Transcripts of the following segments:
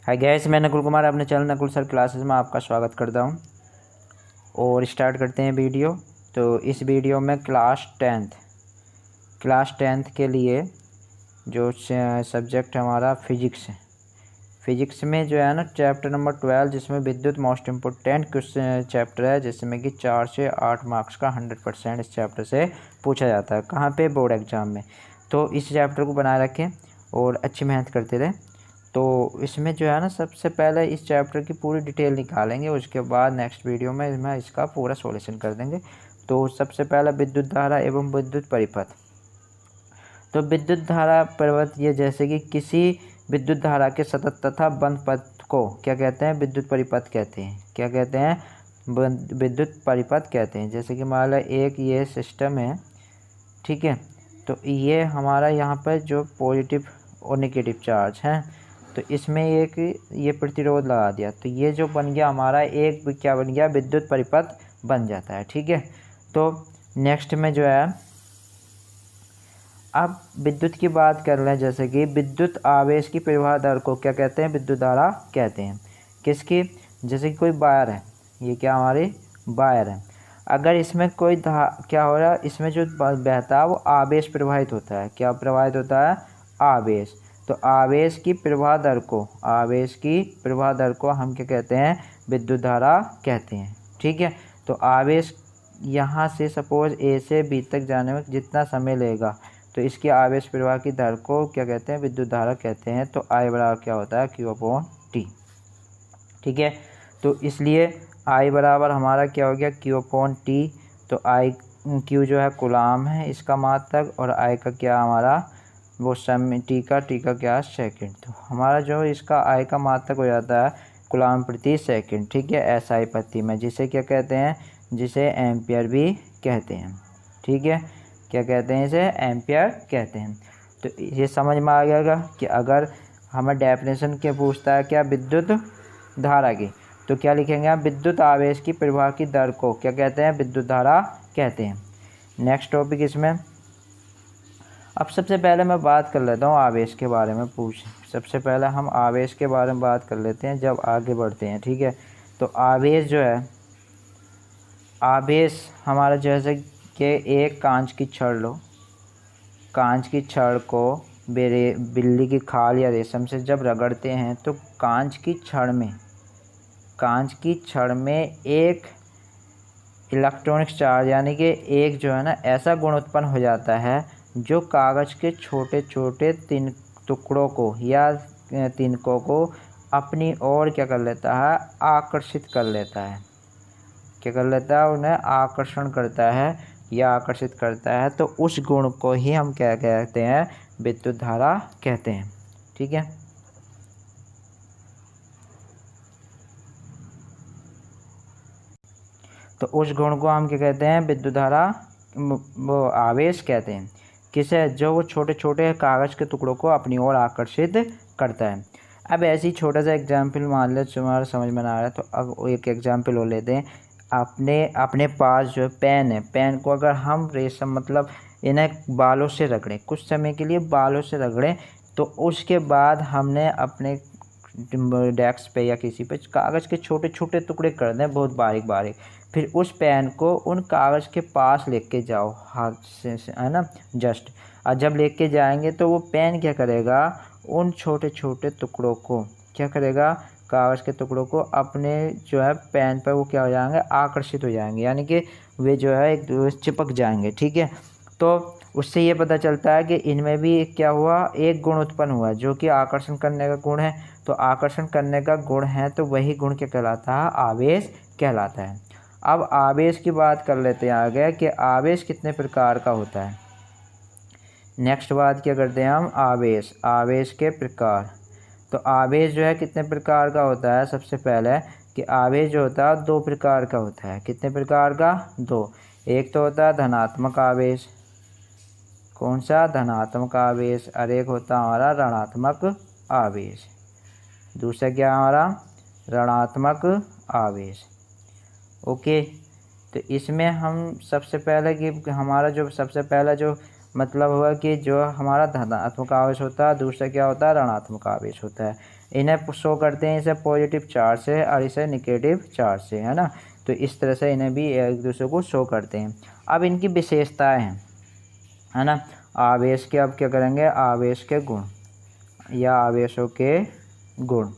Hi guys, मैं नकुल कुमार अपने channel Nakul sir classes में आपका स्वागत करता हूं और स्टार्ट करते हैं वीडियो। तो इस वीडियो में क्लास टेंथ के लिए जो सब्जेक्ट हमारा फिजिक्स है, फिजिक्स में जो है ना चैप्टर नंबर 12 जिसमें विद्युत मोस्ट इम्पोर्टेंट क्वेश्चन चैप्टर है, जिसमें कि 4 से 8 मार्क्स का 100% इस चैप्टर से पूछा जाता है। कहाँ पे? बोर्ड एग्जाम में। तो इस चैप्टर को बनाए रखें और अच्छी मेहनत करते रहें। तो इसमें जो है ना सबसे पहले इस चैप्टर की पूरी डिटेल निकालेंगे, उसके बाद नेक्स्ट वीडियो में इसका पूरा सॉल्यूशन कर देंगे। तो सबसे पहला विद्युत धारा एवं विद्युत परिपथ। तो विद्युत धारा परिपथ ये जैसे कि किसी विद्युत धारा के सतत तथा बंद पथ को क्या कहते हैं? विद्युत परिपथ कहते हैं। क्या कहते हैं? विद्युत परिपथ कहते हैं। जैसे कि मान लो एक ये सिस्टम है, ठीक है। तो ये हमारा यहाँ पर जो पॉजिटिव और नेगेटिव चार्ज हैं, तो इसमें एक ये प्रतिरोध लगा दिया, तो ये जो बन गया हमारा एक क्या बन गया? विद्युत परिपथ बन जाता है, ठीक है। तो नेक्स्ट में जो है अब विद्युत की बात कर लें, जैसे कि विद्युत आवेश की प्रवाह दर को क्या कहते हैं? विद्युत धारा कहते हैं। किसकी? जैसे कि कोई वायर है, ये क्या हमारी वायर है, अगर इसमें कोई क्या हो रहा है, इसमें जो बहता है वो आवेश प्रवाहित होता है। क्या प्रवाहित होता है? आवेश। तो आवेश की प्रवाह दर को हम क्या कहते हैं? विद्युत धारा कहते हैं, ठीक है। तो आवेश यहाँ से सपोज ए से बी तक जाने में जितना समय लगेगा, तो इसकी आवेश प्रवाह की दर को क्या कहते हैं? विद्युत धारा कहते हैं। तो I बराबर क्या होता है? Q/T, ठीक है। तो इसलिए I बराबर हमारा क्या हो गया? Q/T। तो Q जो है कूलाम है इसका मात्रक, और I का क्या हमारा वो समय T का क्या? सेकंड। तो हमारा जो इसका I का मात्रक हो जाता है कूलाम प्रति सेकंड, ठीक है, SI प्रति में, जिसे क्या कहते हैं? जिसे एम्पियर भी कहते हैं, ठीक है। क्या कहते हैं? इसे एम्पियर कहते हैं। तो ये समझ में आ गया कि अगर हमें डेफिनेशन क्या पूछता है, क्या? विद्युत धारा की, तो क्या लिखेंगे आप? विद्युत आवेश की प्रवाह की दर को क्या कहते हैं? विद्युत धारा कहते हैं। नेक्स्ट टॉपिक इसमें अब सबसे पहले मैं बात कर लेता हूँ आवेश के बारे में। सबसे पहले हम आवेश के बारे में बात कर लेते हैं जब आगे बढ़ते हैं, ठीक है। तो आवेश जो है, आवेश हमारा जैसे कि एक कांच की छड़ लो, कांच की छड़ को बिल्ली की खाल या रेशम से जब रगड़ते हैं तो कांच की छड़ में एक इलेक्ट्रॉनिक चार्ज यानी कि एक जो है ना ऐसा गुण उत्पन्न हो जाता है जो कागज़ के छोटे छोटे तीन टुकड़ों को या तिनकों को अपनी ओर क्या कर लेता है? आकर्षित कर लेता है। क्या कर लेता है? उन्हें आकर्षण करता है या आकर्षित करता है। तो उस गुण को ही हम क्या कहते हैं? विद्युत धारा कहते हैं, ठीक है। तो उस गुण को हम क्या कहते हैं? विद्युत धारा वो आवेश कहते हैं। किसे? जो वो छोटे छोटे कागज़ के टुकड़ों को अपनी ओर आकर्षित करता है। अब ऐसी छोटा सा एग्जाम्पल मान ले, तुम्हारा समझ में ना आ रहा है तो अब एक एग्जाम्पल और लेते हैं। अपने पास जो पेन है, पेन को अगर हम रेशम मतलब इन्हें बालों से रगड़ें, कुछ समय के लिए बालों से रगड़ें, तो उसके बाद हमने अपने डेस्क पे या किसी पे कागज़ के छोटे छोटे टुकड़े कर दें, बहुत बारीक बारीक। फिर उस पेन को उन कागज़ के पास लेके जाओ हाथ से है ना, जस्ट। और जब लेके जाएंगे तो वो पेन क्या करेगा? उन छोटे छोटे टुकड़ों को क्या करेगा? कागज़ के टुकड़ों को अपने जो है पेन पर वो क्या हो जाएंगे? आकर्षित हो जाएंगे, यानी कि वे जो है एक चिपक जाएंगे, ठीक है। तो उससे ये पता चलता है कि इनमें भी क्या हुआ? एक गुण उत्पन्न हुआ जो कि आकर्षण करने का गुण है। तो आकर्षण करने का गुण है तो वही गुण क्या कहलाता है? आवेश कहलाता है। अब आवेश की बात कर लेते हैं आगे कि आवेश कितने प्रकार का होता है। नेक्स्ट बात क्या करते हैं हम? आवेश के प्रकार। तो आवेश जो है कितने प्रकार का होता है? सबसे पहले कि आवेश जो होता है 2 प्रकार का होता है। कितने प्रकार का? 2। एक तो होता है धनात्मक आवेश। कौन सा? धनात्मक आवेश। और एक होता है हमारा ऋणात्मक आवेश। दूसरा क्या हमारा? ऋणात्मक आवेश। ओके। तो इसमें हम सबसे पहले कि हमारा जो सबसे पहला जो मतलब हुआ कि जो हमारा धनात्मक आवेश होता है, दूसरा क्या होता है, ऋणात्मक आवेश होता है। इन्हें शो करते हैं इसे पॉजिटिव चार्ज से और इसे निगेटिव चार्ज से, है ना। तो इस तरह से इन्हें भी एक दूसरे को शो करते हैं। अब इनकी विशेषताएं हैं, है ना। आवेश के अब क्या करेंगे, आवेश के गुण या आवेशों के गुण।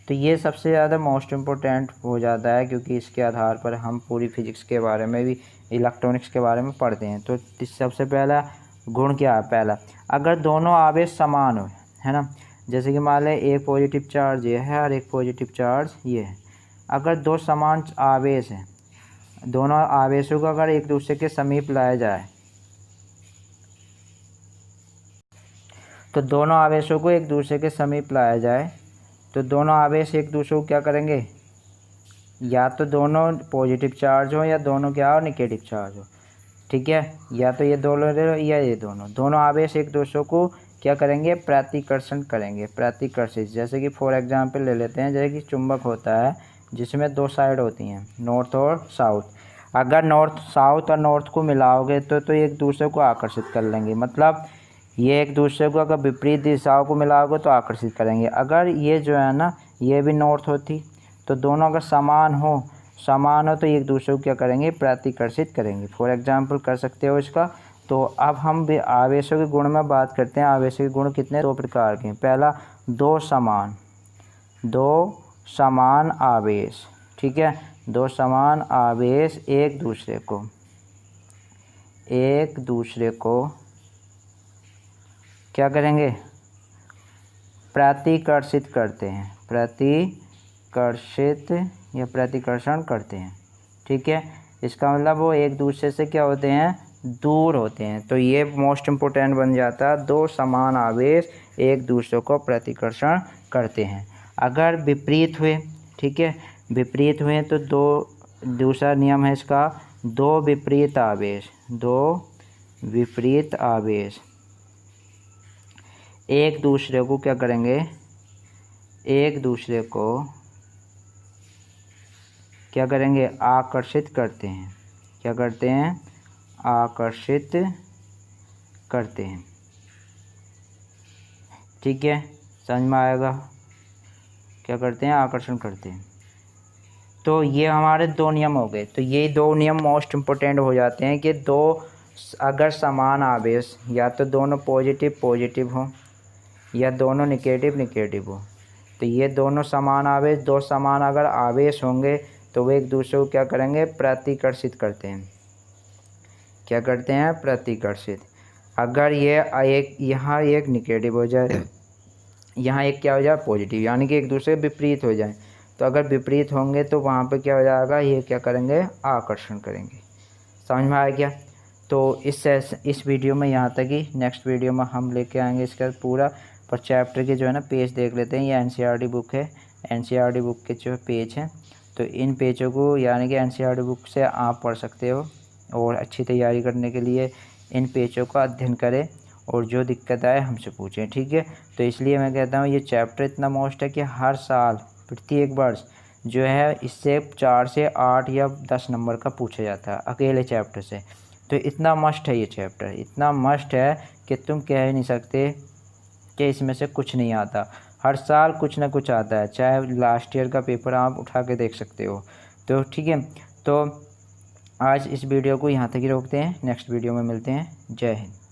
तो ये सबसे ज़्यादा मोस्ट इम्पोर्टेंट हो जाता है, क्योंकि इसके आधार पर हम पूरी फिजिक्स के बारे में भी, इलेक्ट्रॉनिक्स के बारे में पढ़ते हैं। तो सबसे पहला गुण क्या है, पहला, अगर दोनों आवेश समान हो, है ना, जैसे कि मान लें एक पॉजिटिव चार्ज ये है और एक पॉजिटिव चार्ज ये है। अगर दो समान आवेश हैं, दोनों आवेशों को अगर एक दूसरे के समीप लाया जाए, तो दोनों आवेशों को एक दूसरे के समीप लाया जाए तो दोनों आवेश एक दूसरे को क्या करेंगे, या तो दोनों पॉजिटिव चार्ज हो या दोनों क्या हो, निगेटिव चार्ज हो, ठीक है। या तो ये दोनों या ये दोनों आवेश एक दूसरे को क्या करेंगे, प्रतिकर्षण करेंगे, प्रतिकर्षित। जैसे कि फॉर एग्जांपल ले लेते हैं, जैसे कि चुंबक होता है जिसमें दो साइड होती हैं, नॉर्थ और साउथ। अगर नॉर्थ साउथ और नॉर्थ को मिलाओगे तो एक दूसरे को आकर्षित कर लेंगे। मतलब ये एक दूसरे को अगर विपरीत दिशाओं को मिलाओगे तो आकर्षित करेंगे। अगर ये जो है ना, ये भी नॉर्थ होती तो दोनों अगर समान हो तो एक दूसरे को क्या करेंगे, प्रतिकर्षित करेंगे। फॉर एग्जांपल कर सकते हो इसका। तो अब हम भी आवेशों के गुण में बात करते हैं। आवेशों के गुण कितने, दो प्रकार के हैं। पहला, दो समान आवेश, ठीक है। दो समान आवेश एक दूसरे को क्या करेंगे, प्रतिकर्षित करते हैं, प्रतिकर्षित या प्रतिकर्षण करते हैं, ठीक है। इसका मतलब वो एक दूसरे से क्या होते हैं, दूर होते हैं। तो ये मोस्ट इम्पोर्टेंट बन जाता है, दो समान आवेश एक दूसरे को प्रतिकर्षण करते हैं। अगर विपरीत हुए, ठीक है, विपरीत हुए तो दूसरा नियम है इसका, दो विपरीत आवेश एक दूसरे को क्या करेंगे, एक दूसरे को क्या करेंगे, आकर्षित करते हैं। क्या करते हैं, आकर्षित करते हैं, ठीक है, समझ में आएगा। क्या करते हैं, आकर्षण करते हैं। तो ये हमारे दो नियम हो गए। तो ये दो नियम मोस्ट इम्पोर्टेंट हो जाते हैं कि दो अगर समान आवेश, या तो दोनों पॉजिटिव हो या दोनों निगेटिव हो, तो ये दोनों समान आवेश, दो समान अगर आवेश होंगे तो वे एक दूसरे को क्या करेंगे, प्रतिकर्षित करते हैं। क्या करते हैं, प्रतिकर्षित। अगर ये एक यहाँ एक निगेटिव हो जाए, यहाँ एक क्या हो जाए, पॉजिटिव, यानी कि एक दूसरे विपरीत हो जाए, तो अगर विपरीत होंगे तो वहाँ पे क्या हो जाएगा, ये क्या करेंगे, आकर्षण करेंगे। समझ में आ गया। तो इस वीडियो में यहाँ तक ही। नेक्स्ट वीडियो में हम लेके आएंगे इसका पूरा पर चैप्टर के जो है ना पेज देख लेते हैं। ये एनसीईआरटी बुक है, एनसीईआरटी बुक के जो पेज हैं, तो इन पेजों को यानी कि एनसीईआरटी बुक से आप पढ़ सकते हो। और अच्छी तैयारी करने के लिए इन पेजों का अध्ययन करें और जो दिक्कत आए हमसे पूछें, ठीक है। तो इसलिए मैं कहता हूँ ये चैप्टर इतना मोस्ट है कि हर साल प्रत्येक वर्ष जो है इससे 4 से 8 या 10 नंबर का पूछा जाता है अकेले चैप्टर से। तो इतना मस्ट है ये चैप्टर, इतना मस्ट है कि तुम कह ही नहीं सकते कि इसमें से कुछ नहीं आता। हर साल कुछ ना कुछ आता है, चाहे लास्ट ईयर का पेपर आप उठा के देख सकते हो। तो ठीक है, तो आज इस वीडियो को यहाँ तक ही रोकते हैं, नेक्स्ट वीडियो में मिलते हैं। जय हिंद।